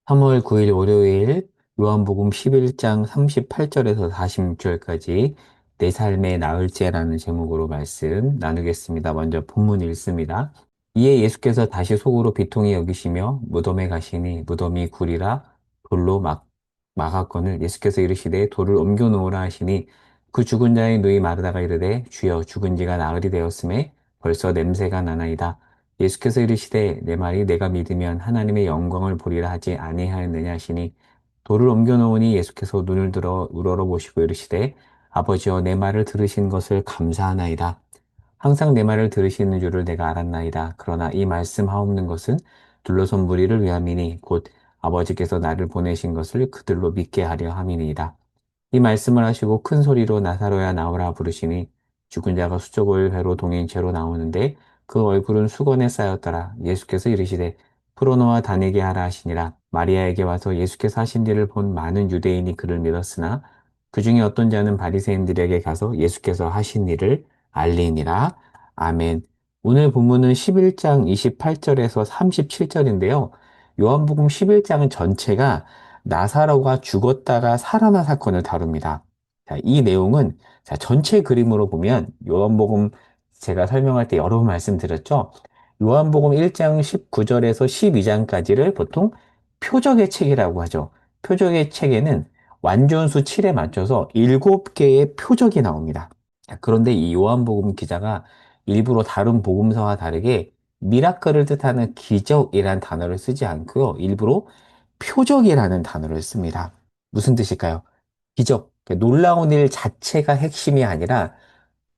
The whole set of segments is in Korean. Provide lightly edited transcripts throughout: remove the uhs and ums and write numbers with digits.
3월 9일 월요일 요한복음 11장 38절에서 46절까지 내 삶의 나을죄라는 제목으로 말씀 나누겠습니다. 먼저 본문 읽습니다. 이에 예수께서 다시 속으로 비통히 여기시며 무덤에 가시니 무덤이 굴이라 돌로 막았거늘 예수께서 이르시되 돌을 옮겨 놓으라 하시니 그 죽은 자의 누이 마르다가 이르되 주여 죽은 지가 나흘이 되었음에 벌써 냄새가 나나이다. 예수께서 이르시되 내 말이 내가 믿으면 하나님의 영광을 보리라 하지 아니하였느냐 하시니 돌을 옮겨 놓으니 예수께서 눈을 들어 우러러 보시고 이르시되 아버지여 내 말을 들으신 것을 감사하나이다. 항상 내 말을 들으시는 줄을 내가 알았나이다. 그러나 이 말씀하옵는 것은 둘러선 무리를 위함이니 곧 아버지께서 나를 보내신 것을 그들로 믿게 하려 함이니이다. 이 말씀을 하시고 큰 소리로 나사로야 나오라 부르시니 죽은 자가 수족을 배로 동인 채로 나오는데 그 얼굴은 수건에 쌓였더라. 예수께서 이르시되 풀어놓아 다니게 하라 하시니라. 마리아에게 와서 예수께서 하신 일을 본 많은 유대인이 그를 믿었으나 그 중에 어떤 자는 바리새인들에게 가서 예수께서 하신 일을 알리니라. 아멘. 오늘 본문은 11장 28절에서 37절인데요. 요한복음 11장은 전체가 나사로가 죽었다가 살아난 사건을 다룹니다. 자, 이 내용은 전체 그림으로 보면 요한복음 제가 설명할 때 여러 번 말씀드렸죠. 요한복음 1장 19절에서 12장까지를 보통 표적의 책이라고 하죠. 표적의 책에는 완전수 7에 맞춰서 7개의 표적이 나옵니다. 자, 그런데 이 요한복음 기자가 일부러 다른 복음서와 다르게 미라클을 뜻하는 기적이란 단어를 쓰지 않고요. 일부러 표적이라는 단어를 씁니다. 무슨 뜻일까요? 기적, 놀라운 일 자체가 핵심이 아니라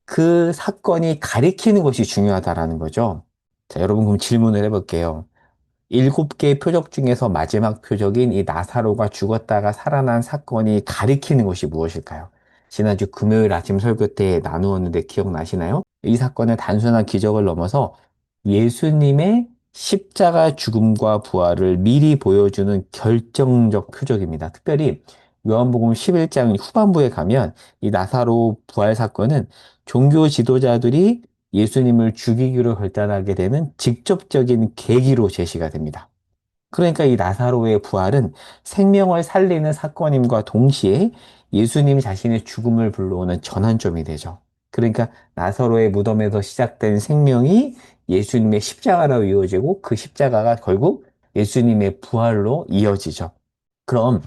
그 사건이 가리키는 것이 중요하다라는 거죠. 자, 여러분 그럼 질문을 해볼게요. 7개의 표적 중에서 마지막 표적인 이 나사로가 죽었다가 살아난 사건이 가리키는 것이 무엇일까요? 지난주 금요일 아침 설교 때 나누었는데 기억나시나요? 이 사건은 단순한 기적을 넘어서 예수님의 십자가 죽음과 부활을 미리 보여주는 결정적 표적입니다. 특별히 요한복음 11장 후반부에 가면 이 나사로 부활 사건은 종교 지도자들이 예수님을 죽이기로 결단하게 되는 직접적인 계기로 제시가 됩니다. 그러니까 이 나사로의 부활은 생명을 살리는 사건임과 동시에 예수님 자신의 죽음을 불러오는 전환점이 되죠. 그러니까 나사로의 무덤에서 시작된 생명이 예수님의 십자가로 이어지고 그 십자가가 결국 예수님의 부활로 이어지죠. 그럼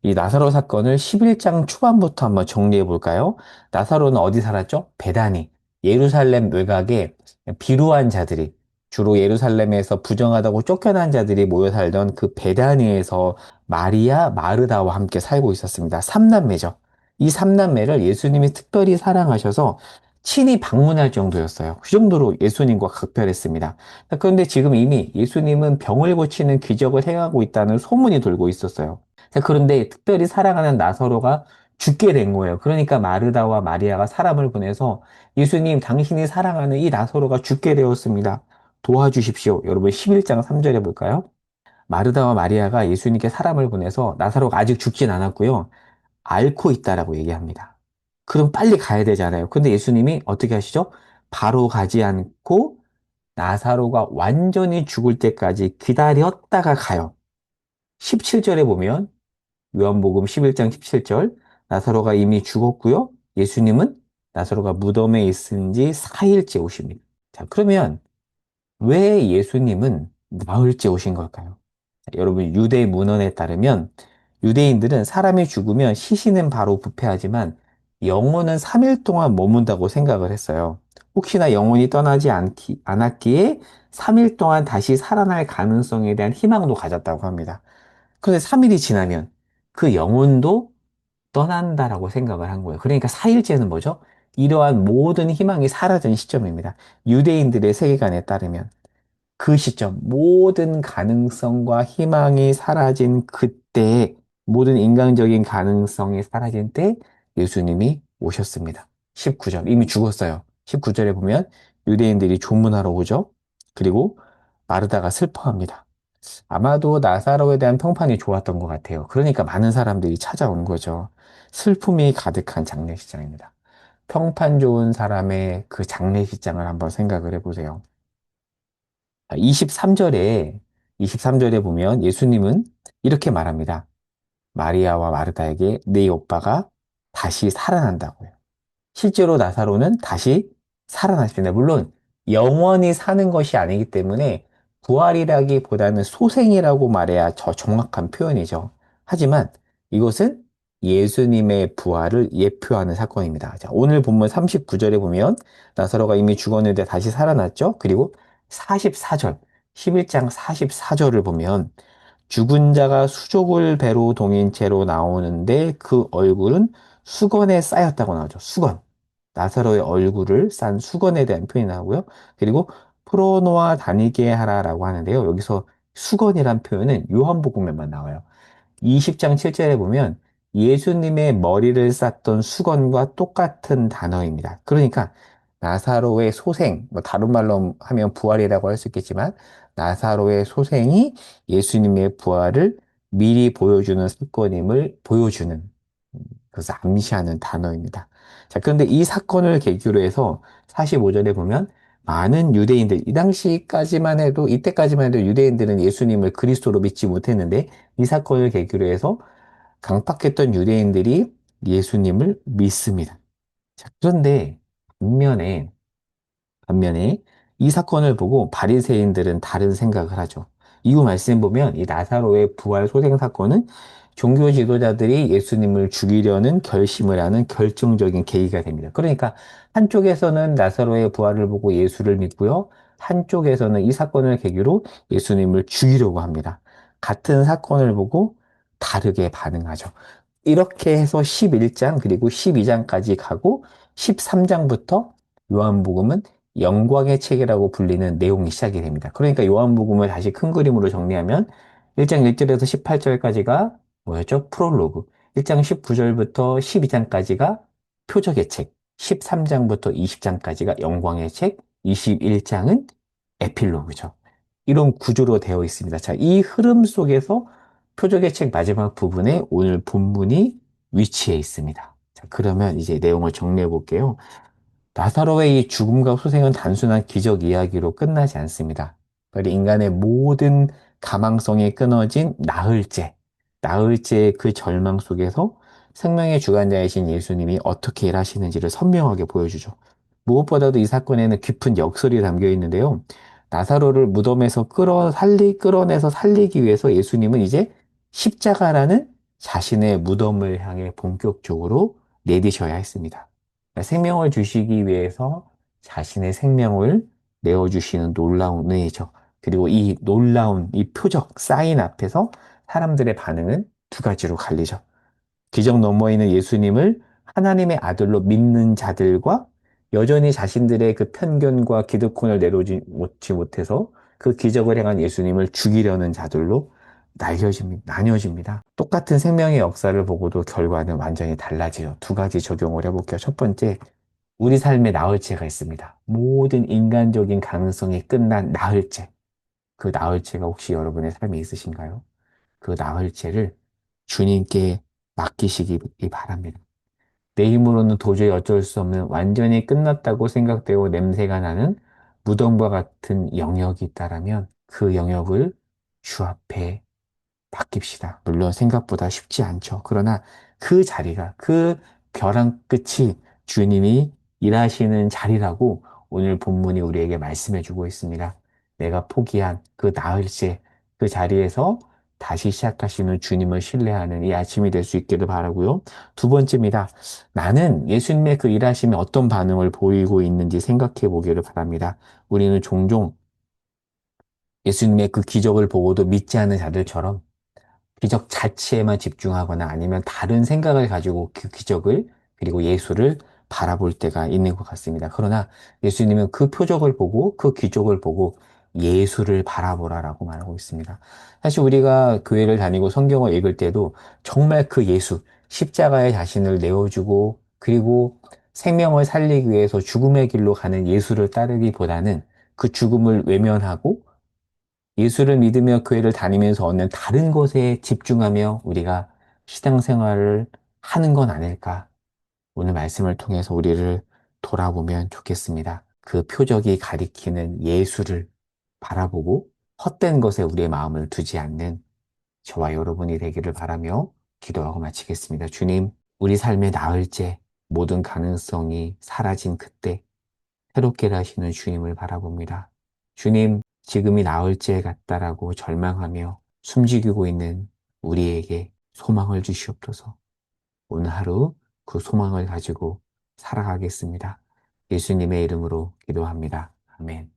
이 나사로 사건을 11장 초반부터 한번 정리해 볼까요? 나사로는 어디 살았죠? 베다니, 예루살렘 외곽에 비루한 자들이, 주로 예루살렘에서 부정하다고 쫓겨난 자들이 모여 살던 그 베다니에서 마리아, 마르다와 함께 살고 있었습니다. 삼남매죠. 이 삼남매를 예수님이 특별히 사랑하셔서 친히 방문할 정도였어요. 그 정도로 예수님과 각별했습니다. 그런데 지금 이미 예수님은 병을 고치는 기적을 행하고 있다는 소문이 돌고 있었어요. 자, 그런데 특별히 사랑하는 나사로가 죽게 된 거예요. 그러니까 마르다와 마리아가 사람을 보내서 예수님, 당신이 사랑하는 이 나사로가 죽게 되었습니다. 도와주십시오. 여러분 11장 3절에 볼까요? 마르다와 마리아가 예수님께 사람을 보내서 나사로가 아직 죽진 않았고요. 앓고 있다라고 얘기합니다. 그럼 빨리 가야 되잖아요. 근데 예수님이 어떻게 하시죠? 바로 가지 않고 나사로가 완전히 죽을 때까지 기다렸다가 가요. 17절에 보면 요한복음 11장 17절 나사로가 이미 죽었고요. 예수님은 나사로가 무덤에 있은 지 4일째 오십니다. 자, 그러면 왜 예수님은 나흘째 오신 걸까요? 자, 여러분 유대 문헌에 따르면 유대인들은 사람이 죽으면 시신은 바로 부패하지만 영혼은 3일 동안 머문다고 생각을 했어요. 혹시나 영혼이 떠나지 않았기에 3일 동안 다시 살아날 가능성에 대한 희망도 가졌다고 합니다. 그런데 3일이 지나면 그 영혼도 떠난다라고 생각을 한 거예요. 그러니까 4일째는 뭐죠? 이러한 모든 희망이 사라진 시점입니다. 유대인들의 세계관에 따르면 그 시점, 모든 가능성과 희망이 사라진 그때, 모든 인간적인 가능성이 사라진 때 예수님이 오셨습니다. 19절, 이미 죽었어요. 19절에 보면 유대인들이 조문하러 오죠. 그리고 마르다가 슬퍼합니다. 아마도 나사로에 대한 평판이 좋았던 것 같아요. 그러니까 많은 사람들이 찾아온 거죠. 슬픔이 가득한 장례식장입니다. 평판 좋은 사람의 그 장례식장을 한번 생각을 해보세요. 23절에 23절에 보면 예수님은 이렇게 말합니다. 마리아와 마르다에게 네 오빠가 다시 살아난다고요. 실제로 나사로는 다시 살아났습니다. 물론 영원히 사는 것이 아니기 때문에 부활이라기보다는 소생이라고 말해야 더 정확한 표현이죠. 하지만 이것은 예수님의 부활을 예표하는 사건입니다. 자, 오늘 본문 39절에 보면 나사로가 이미 죽었는데 다시 살아났죠. 그리고 44절, 11장 44절을 보면 죽은 자가 수족을 배로 동인 채로 나오는데 그 얼굴은 수건에 쌓였다고 나오죠. 수건. 나사로의 얼굴을 싼 수건에 대한 표현이 나오고요. 그리고 풀어놓아 다니게 하라라고 하는데요. 여기서 수건이란 표현은 요한복음에만 나와요. 20장 7절에 보면 예수님의 머리를 쌌던 수건과 똑같은 단어입니다. 그러니까 나사로의 소생, 뭐 다른 말로 하면 부활이라고 할 수 있겠지만 나사로의 소생이 예수님의 부활을 미리 보여주는 사건임을 보여주는 그래서 암시하는 단어입니다. 자, 그런데 이 사건을 계기로 해서 45절에 보면 많은 유대인들, 이 당시까지만 해도, 이때까지만 해도 유대인들은 예수님을 그리스도로 믿지 못했는데 이 사건을 계기로 해서 강팍했던 유대인들이 예수님을 믿습니다. 자, 그런데 반면에, 반면에 이 사건을 보고 바리새인들은 다른 생각을 하죠. 이후 말씀 보면 이 나사로의 부활 소생 사건은 종교 지도자들이 예수님을 죽이려는 결심을 하는 결정적인 계기가 됩니다. 그러니까 한쪽에서는 나사로의 부활을 보고 예수를 믿고요. 한쪽에서는 이 사건을 계기로 예수님을 죽이려고 합니다. 같은 사건을 보고 다르게 반응하죠. 이렇게 해서 11장 그리고 12장까지 가고 13장부터 요한복음은 영광의 책이라고 불리는 내용이 시작이 됩니다. 그러니까 요한복음을 다시 큰 그림으로 정리하면 1장 1절에서 18절까지가 뭐였죠? 프롤로그. 1장 19절부터 12장까지가 표적의 책. 13장부터 20장까지가 영광의 책. 21장은 에필로그죠. 이런 구조로 되어 있습니다. 자, 이 흐름 속에서 표적의 책 마지막 부분에 오늘 본문이 위치해 있습니다. 자, 그러면 이제 내용을 정리해 볼게요. 나사로의 이 죽음과 소생은 단순한 기적 이야기로 끝나지 않습니다. 그리고 인간의 모든 가망성이 끊어진 나흘째의 그 절망 속에서 생명의 주관자이신 예수님이 어떻게 일하시는지를 선명하게 보여주죠. 무엇보다도 이 사건에는 깊은 역설이 담겨 있는데요. 나사로를 무덤에서 끌어내서 살리기 위해서 예수님은 이제 십자가라는 자신의 무덤을 향해 본격적으로 내디셔야 했습니다. 생명을 주시기 위해서 자신의 생명을 내어주시는 놀라운 은혜죠. 그리고 이 놀라운 이 표적, 사인 앞에서 사람들의 반응은 두 가지로 갈리죠. 기적 너머에 있는 예수님을 하나님의 아들로 믿는 자들과 여전히 자신들의 그 편견과 기득권을 내려놓지 못해서 그 기적을 행한 예수님을 죽이려는 자들로 나뉘어집니다. 똑같은 생명의 역사를 보고도 결과는 완전히 달라지죠. 두 가지 적용을 해볼게요. 첫 번째, 우리 삶에 나흘째가 있습니다. 모든 인간적인 가능성이 끝난 나흘째. 그 나흘째가 혹시 여러분의 삶에 있으신가요? 그 나흘째를 주님께 맡기시기 바랍니다. 내 힘으로는 도저히 어쩔 수 없는 완전히 끝났다고 생각되고 냄새가 나는 무덤과 같은 영역이 있다라면 그 영역을 주 앞에 맡깁시다. 물론 생각보다 쉽지 않죠. 그러나 그 자리가, 그 벼랑 끝이 주님이 일하시는 자리라고 오늘 본문이 우리에게 말씀해 주고 있습니다. 내가 포기한 그 나흘째 그 자리에서 다시 시작하시는 주님을 신뢰하는 이 아침이 될 수 있기를 바라고요. 두 번째입니다. 나는 예수님의 그 일하심에 어떤 반응을 보이고 있는지 생각해 보기를 바랍니다. 우리는 종종 예수님의 그 기적을 보고도 믿지 않는 자들처럼 기적 자체에만 집중하거나 아니면 다른 생각을 가지고 그 기적을 그리고 예수를 바라볼 때가 있는 것 같습니다. 그러나 예수님은 그 표적을 보고 그 기적을 보고 예수를 바라보라라고 말하고 있습니다. 사실 우리가 교회를 다니고 성경을 읽을 때도 정말 그 예수, 십자가에 자신을 내어주고 그리고 생명을 살리기 위해서 죽음의 길로 가는 예수를 따르기보다는 그 죽음을 외면하고 예수를 믿으며 교회를 다니면서 얻는 다른 것에 집중하며 우리가 신앙생활을 하는 건 아닐까? 오늘 말씀을 통해서 우리를 돌아보면 좋겠습니다. 그 표적이 가리키는 예수를 바라보고 헛된 것에 우리의 마음을 두지 않는 저와 여러분이 되기를 바라며 기도하고 마치겠습니다. 주님, 우리 삶의 나흘째 모든 가능성이 사라진 그때 새롭게 하시는 주님을 바라봅니다. 주님, 지금이 나흘째 같다라고 절망하며 숨지기고 있는 우리에게 소망을 주시옵소서. 오늘 하루 그 소망을 가지고 살아가겠습니다. 예수님의 이름으로 기도합니다. 아멘.